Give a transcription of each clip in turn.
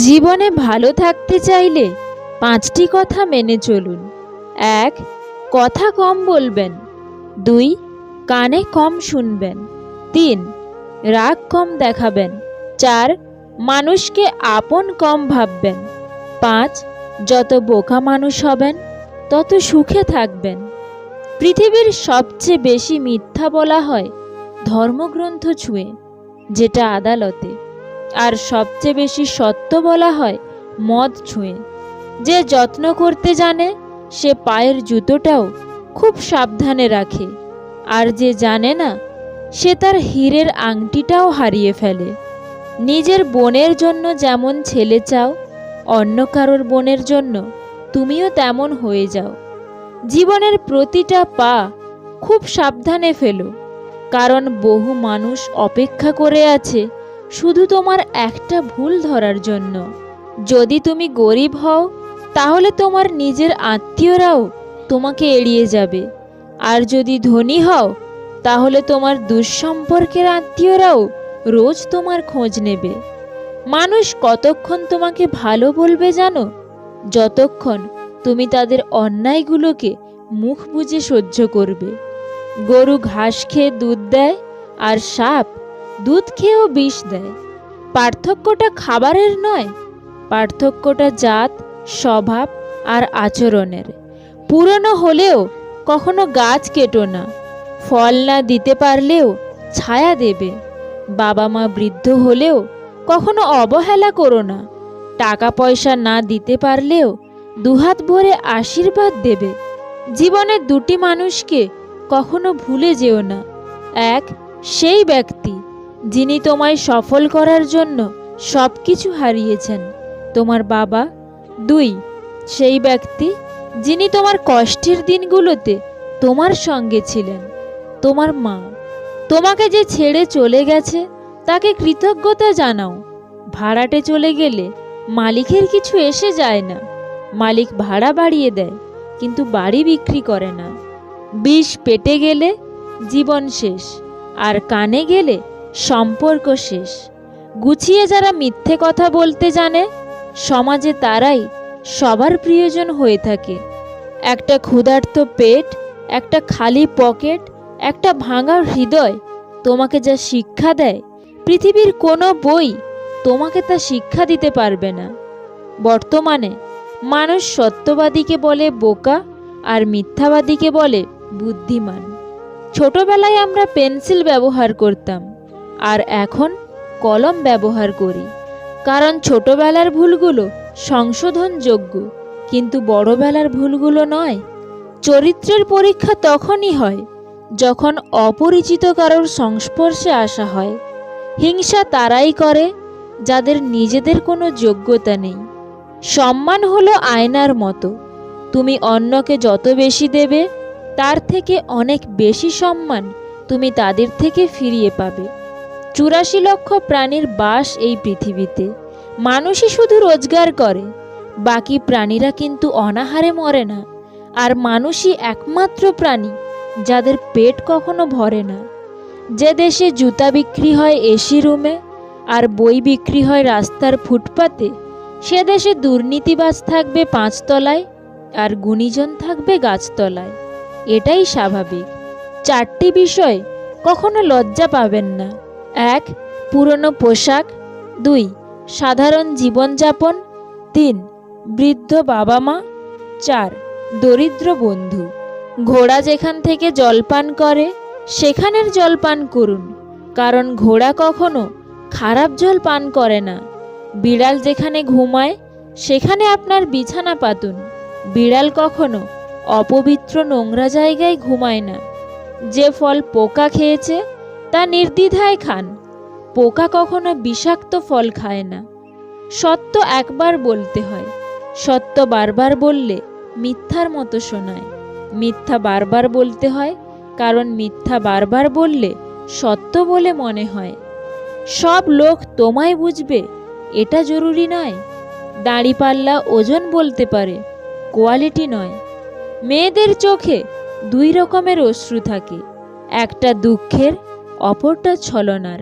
জীবনে ভালো থাকতে চাইলে 5টি কথা মেনে চলুন। 1. কথা কম বলবেন। 2. কানে কম শুনবেন। 3. রাগ কম দেখাবেন। 4. মানুষকে আপন কম ভাববেন। 5. যত বোকা মানুষ হবেন তত সুখে থাকবেন। পৃথিবীর সবচেয়ে বেশি মিথ্যা বলা হয় ধর্মগ্রন্থ ছুঁয়ে, যেটা আদালতে। আর সবচেয়ে বেশি সত্য বলা হয় মদ ছুঁয়ে। যে যত্ন করতে জানে সে পায়ের জুতোটাও খুব সাবধানে রাখে, আর যে জানে না সে তার হীরের আংটিটাও হারিয়ে ফেলে। নিজের বোনের জন্য যেমন ছেলে চাও, অন্য কারোর বোনের জন্য তুমিও তেমন হয়ে যাও। জীবনের প্রতিটা পা খুব সাবধানে ফেলো, কারণ বহু মানুষ অপেক্ষা করে আছে শুধু তোমার একটা ভুল ধরার জন্য। যদি তুমি গরিব হও তাহলে তোমার নিজের আত্মীয়রাও তোমাকে এড়িয়ে যাবে, আর যদি ধনী হও তাহলে তোমার দুঃসম্পর্কের আত্মীয়রাও রোজ তোমার খোঁজ নেবে। মানুষ কতক্ষণ তোমাকে ভালো বলবে জানো? যতক্ষণ তুমি তাদের অন্যায়গুলোকে মুখ বুজে সহ্য করবে। গরু ঘাস খেয়ে দুধ দেয়, আর সাপ দুধ খেয়েও বিষ দেয়। পার্থক্যটা খাবারের নয়, পার্থক্যটা জাত, স্বভাব আর আচরণের। পুরনো হলেও কখনো গাছ কেটো না, ফল না দিতে পারলেও ছায়া দেবে। বাবা মা বৃদ্ধ হলেও কখনো অবহেলা করো না, টাকা পয়সা না দিতে পারলেও দুহাত ভরে আশীর্বাদ দেবে। জীবনে দুটি মানুষকে কখনো ভুলে যেও না। এক, সেই ব্যক্তি যিনি তোমায় সফল করার জন্য সব কিছু হারিয়েছেন, তোমার বাবা। 2, সেই ব্যক্তি যিনি তোমার কষ্টের দিনগুলোতে তোমার সঙ্গে ছিলেন, তোমার মা। তোমাকে যে ছেড়ে চলে গেছে তাকে কৃতজ্ঞতা জানাও। ভাড়াটে চলে গেলে মালিকের কিছু এসে যায় না। মালিক ভাড়া বাড়িয়ে দেয় কিন্তু বাড়ি বিক্রি করে না। বিষ পেটে গেলে জীবন শেষ, আর কানে গেলে সম্পর্ক শেষ। গুছিয়ে যারা মিথ্যে কথা বলতে জানে সমাজে তারাই সবার প্রিয়জন হয়ে থাকে। একটা ক্ষুধার্ত পেট, একটা খালি পকেট, একটা ভাঙা হৃদয় তোমাকে যা শিক্ষা দেয় পৃথিবীর কোনো বই তোমাকে তা শিক্ষা দিতে পারবে না। বর্তমানে মানুষ সত্যবাদীকে বলে বোকা আর মিথ্যাবাদীকে বলে বুদ্ধিমান। ছোটবেলায় আমরা পেন্সিল ব্যবহার করতাম, আর এখন কলম ব্যবহার করি, কারণ ছোটবেলার ভুলগুলো সংশোধনযোগ্য, কিন্তু বড়বেলার ভুলগুলো নয়। চরিত্রের পরীক্ষা তখনই হয় যখন অপরিচিত কারোর সংস্পর্শে আসা হয়। হিংসা তারাই করে যাদের নিজেদের কোনো যোগ্যতা নেই। সম্মান হলো আয়নার মতো, তুমি অন্যকে যত বেশি দেবে তার থেকে অনেক বেশি সম্মান তুমি তাদের থেকে ফিরিয়ে পাবে। 84 লক্ষ প্রাণীর বাস এই পৃথিবীতে। মানুষই শুধু রোজগার করে, বাকি প্রাণীরা কিন্তু অনাহারে মরে না। আর মানুষই একমাত্র প্রাণী যাদের পেট কখনো ভরে না। যে দেশে জুতা বিক্রি হয় এসি রুমে আর বই বিক্রি হয় রাস্তার ফুটপাতে, সে দেশে দুর্নীতিবাজ থাকবে 5 তলায় আর গুণীজন থাকবে গাছতলায়। এটাই স্বাভাবিক। 4টি বিষয় কখনো লজ্জা পাবেন না। 1, পুরনো পোশাক। 2, সাধারণ জীবনযাপন। 3, বৃদ্ধ বাবা মা। 4, দরিদ্র বন্ধু। ঘোড়া যেখান থেকে জল পান করে সেখানের জল পান করুন, কারণ ঘোড়া কখনো খারাপ জল পান করে না। বিড়াল যেখানে ঘুমায় সেখানে আপনার বিছানা পাতুন। বিড়াল কখনো অপবিত্র নোংরা জায়গায় ঘুমায় না। যে ফল পোকা খেয়েছে তা নির্দ্বিধায় খান, পোকা কখনো বিষাক্ত ফল খায় না। সত্য একবার বলতে হয়, সত্য বারবার বললে মিথ্যার মতো শোনায়। মিথ্যা বারবার বলতে হয়, কারণ মিথ্যা বারবার বললে সত্য বলে মনে হয়। সব লোক তোমায় বুঝবে এটা জরুরি নয়। দাঁড়িপাল্লা ওজন বলতে পারে, কোয়ালিটি নয়। মেয়েদের চোখে 2 রকমের অশ্রু থাকে, একটা দুঃখের, অপরটা ছলনার।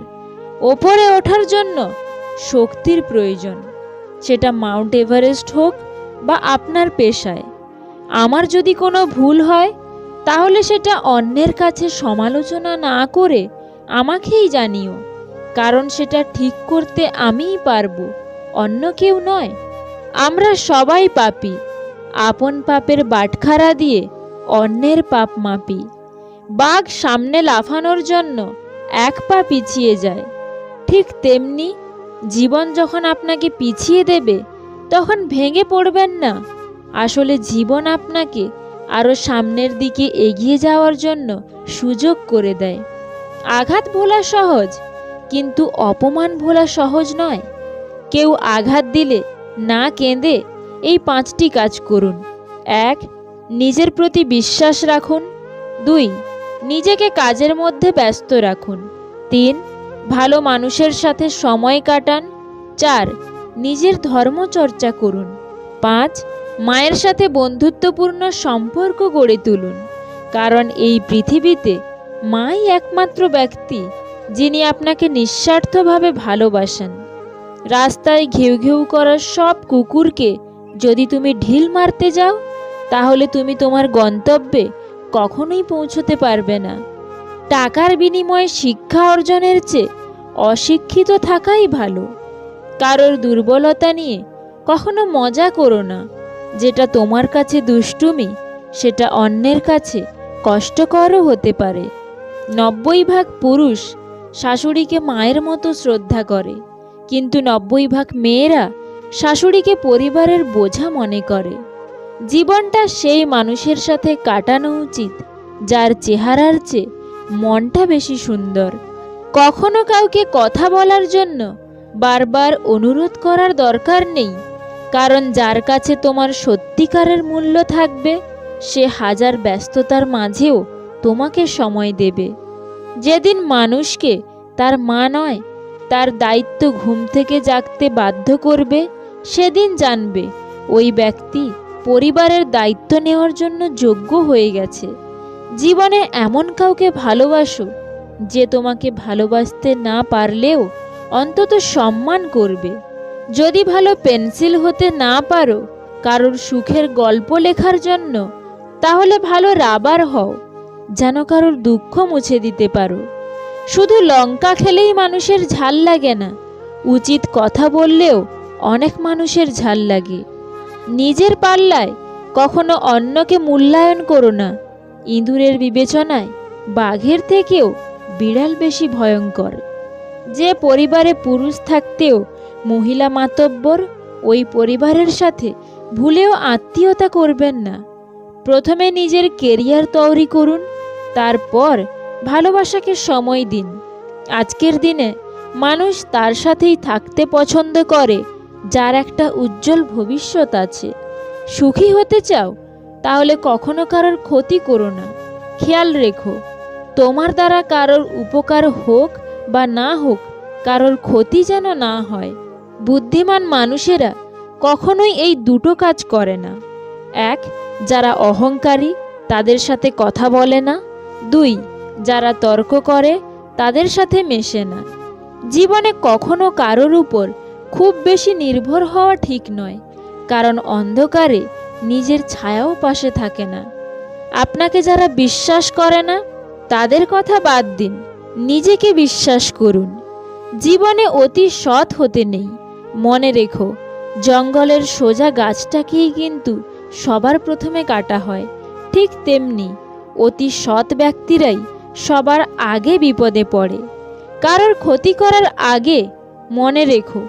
ওপরে ওঠার জন্য শক্তির প্রয়োজন, সেটা মাউন্ট এভারেস্ট হোক বা আপনার পেশায়। আমার যদি কোনো ভুল হয় তাহলে সেটা অন্যের কাছে সমালোচনা না করে আমাকেই জানিও, কারণ সেটা ঠিক করতে আমিই পারবো, অন্য কেউ নয়। আমরা সবাই পাপী, আপন পাপের বাটখারা দিয়ে অন্যের পাপ মাপি। বাঘ সামনে লাফানোর জন্য এক পা পিছিয়ে যায়, ঠিক তেমনি জীবন যখন আপনাকে পিছিয়ে দেবে তখন ভেঙে পড়বেন না। আসলে জীবন আপনাকে আরও সামনের দিকে এগিয়ে যাওয়ার জন্য সুযোগ করে দেয়। আঘাত ভোলা সহজ, কিন্তু অপমান ভোলা সহজ নয়। কেউ আঘাত দিলে না কেঁদে এই 5টি কাজ করুন। 1. নিজের প্রতি বিশ্বাস রাখুন। 2. নিজেকে কাজের মধ্যে ব্যস্ত রাখুন। 3. ভালো মানুষের সাথে সময় কাটান। 4. নিজের ধর্মচর্চা করুন। 5. মায়ের সাথে বন্ধুত্বপূর্ণ সম্পর্ক গড়ে তুলুন, কারণ এই পৃথিবীতে মাই একমাত্র ব্যক্তি যিনি আপনাকে নিঃস্বার্থভাবে ভালোবাসেন। রাস্তায় ঘেউ ঘেউ করা সব কুকুরকে যদি তুমি ঢিল মারতে যাও তাহলে তুমি তোমার গন্তব্যে কখনোই পৌঁছতে পারবে না। টাকার বিনিময়ে শিক্ষা অর্জনের চেয়ে অশিক্ষিত থাকাই ভালো। কারোর দুর্বলতা নিয়ে কখনো মজা করো না। যেটা তোমার কাছে দুষ্টুমি সেটা অন্যের কাছে কষ্টকরও হতে পারে। 90% পুরুষ শাশুড়িকে মায়ের মতো শ্রদ্ধা করে, কিন্তু 90% মেয়েরা শাশুড়িকে পরিবারের বোঝা মনে করে। জীবনটা সেই মানুষের সাথে কাটানো উচিত যার চেহারার চেয়ে মনটা বেশি সুন্দর। কখনো কাউকে কথা বলার জন্য বারবার অনুরোধ করার দরকার নেই, কারণ যার কাছে তোমার সত্যিকারের মূল্য থাকবে সে হাজার ব্যস্ততার মাঝেও তোমাকে সময় দেবে। যেদিন মানুষকে তার মা নয় তার দায়িত্ব ঘুম থেকে জাগতে বাধ্য করবে, সেদিন জানবে ওই ব্যক্তি পরিবারের দায়িত্ব নেওয়ার জন্য যোগ্য হয়ে গেছে। জীবনে এমন কাউকে ভালোবাসো যে তোমাকে ভালোবাসতে না পারলেও অন্তত সম্মান করবে। যদি ভালো পেন্সিল হতে না পারো কারোর সুখের গল্প লেখার জন্য, তাহলে ভালো রাবার হও, যেন কারোর দুঃখ মুছে দিতে পারো। শুধু লঙ্কা খেলেই মানুষের ঝাল লাগে না, উচিত কথা বললেও অনেক মানুষের ঝাল লাগে। নিজের পাল্লায় কখনো অন্যকে মূল্যায়ন করো না। ইঁদুরের বিবেচনায় বাঘের থেকেও বিড়াল বেশি ভয়ঙ্কর। যে পরিবারে পুরুষ থাকতেও মহিলা মাতব্বর, ওই পরিবারের সাথে ভুলেও আত্মীয়তা করবেন না। প্রথমে নিজের কেরিয়ার তৈরি করুন, তারপর ভালোবাসাকে সময় দিন। আজকের দিনে মানুষ তার সাথেই থাকতে পছন্দ করে যার একটা উজ্জ্বল ভবিষ্যৎ আছে। সুখী হতে চাও তাহলে কখনো কারোর ক্ষতি করো না। খেয়াল রেখো, তোমার দ্বারা কারোর উপকার হোক বা না হোক, কারোর ক্ষতি যেন না হয়। বুদ্ধিমান মানুষেরা কখনোই এই দুটো কাজ করে না। 1. যারা অহংকারী তাদের সাথে কথা বলে না। 2. যারা তর্ক করে তাদের সাথে মেশে না। জীবনে কখনো কারোর উপর খুব বেশি নির্ভর হওয়া ঠিক নয়, কারণ অন্ধকারে নিজের ছায়াও পাশে থাকে না। আপনাকে যারা বিশ্বাস করে না তাদের কথা বাদ দিন, নিজেকে বিশ্বাস করুন। জীবনে অতি সৎ হতে নেই। মনে রেখো, জঙ্গলের সোজা গাছটাকেই কিন্তু সবার প্রথমে কাটা হয়। ঠিক তেমনি অতি সৎ ব্যক্তিরাই সবার আগে বিপদে পড়ে। কারোর ক্ষতি করার আগে মনে রেখো,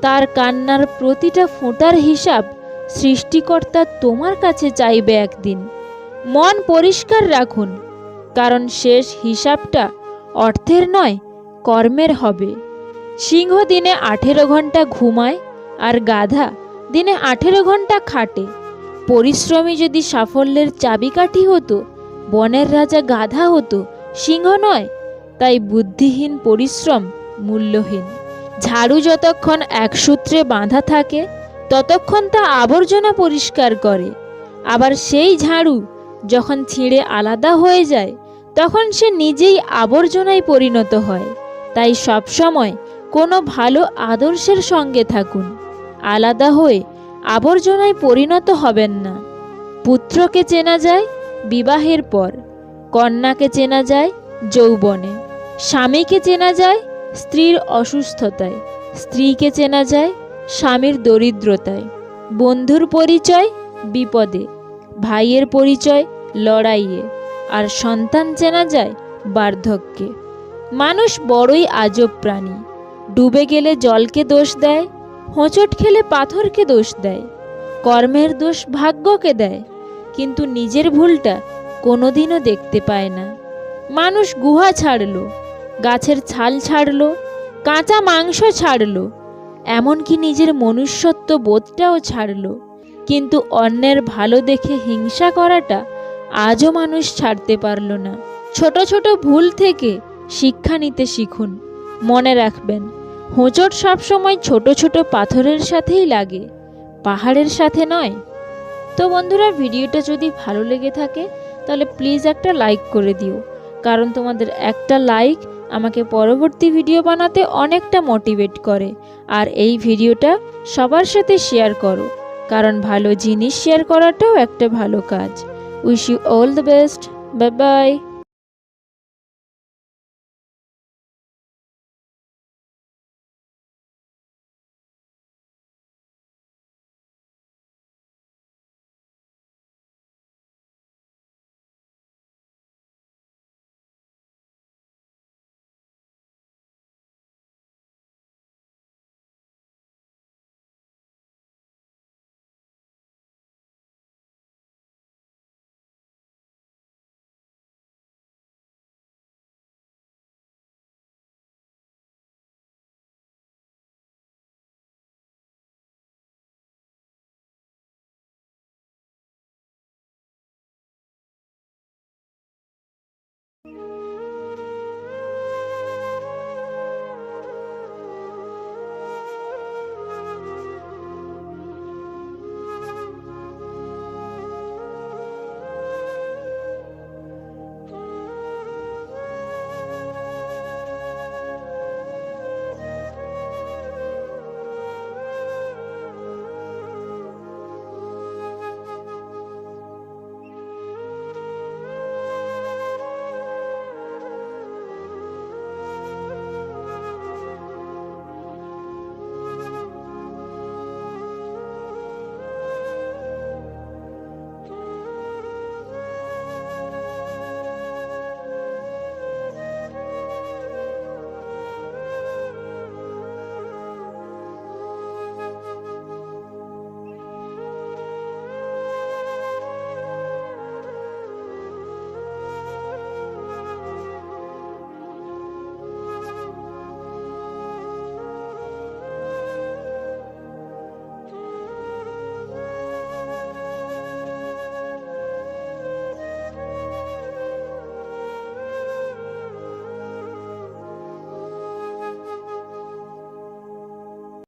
তার কান্নার প্রতিটা ফোঁটার হিসাব সৃষ্টিকর্তা তোমার কাছে চাইবে একদিন। মন পরিষ্কার রাখুন, কারণ শেষ হিসাবটা অর্থের নয় কর্মের হবে। সিংহ দিনে 18 ঘন্টা ঘুমায় আর গাধা দিনে 18 ঘন্টা খাটে। পরিশ্রমী যদি সাফল্যের চাবিকাঠি হতো, বনের রাজা গাধা হতো, সিংহ নয়। তাই বুদ্ধিহীন পরিশ্রম মূল্যহীন। ঝাড়ু যতক্ষণ এক সূত্রে বাঁধা থাকে ততক্ষণ তা আবর্জনা পরিষ্কার করে, আবার সেই ঝাড়ু যখন ছিঁড়ে আলাদা হয়ে যায় তখন সে নিজেই আবর্জনায় পরিণত হয়। তাই সবসময় কোনো ভালো আদর্শের সঙ্গে থাকুন। আলাদা হয়ে আবর্জনায় পরিণত হবেন না। পুত্রকে চেনা যায় বিবাহের পর, কন্যাকে চেনা যায় যৌবনে, স্বামীকে চেনা যায় স্ত্রীর অসুস্থতায়, স্ত্রীকে চেনা যায় স্বামীর দরিদ্রতায়, বন্ধুর পরিচয় বিপদে, ভাইয়ের পরিচয় লড়াইয়ে, আর সন্তান চেনা যায় বার্ধক্যে। মানুষ বড়ই আজব প্রাণী। ডুবে গেলে জলকে দোষ দেয়, হোঁচট খেলে পাথরকে দোষ দেয়, কর্মের দোষ ভাগ্যকে দেয়, কিন্তু নিজের ভুলটা কোনোদিনও দেখতে পায় না। মানুষ গুহা ছাড়লো, গাছের ছাল ছাড়লো, কাঁচা মাংস ছাড়লো, এমনকি নিজের মনুষ্যত্ব বোধটাও ছাড়লো, কিন্তু অন্যের ভালো দেখে হিংসা করাটা আজও মানুষ ছাড়তে পারল না। ছোট ছোট ভুল থেকে শিক্ষা নিতে শিখুন। মনে রাখবেন, হোঁচট সবসময় ছোট ছোট পাথরের সাথেই লাগে, পাহাড়ের সাথে নয়। তো বন্ধুরা, ভিডিওটা যদি ভালো লেগে থাকে তাহলে প্লিজ একটা লাইক করে দিও, কারণ তোমাদের একটা লাইক আমাকে পরবর্তী ভিডিও বানাতে অনেকটা মোটিভেট করে। আর এই ভিডিওটা সবার সাথে শেয়ার করো, কারণ ভালো জিনিস শেয়ার করাটাও একটা ভালো কাজ। Wish you all the best. Bye by.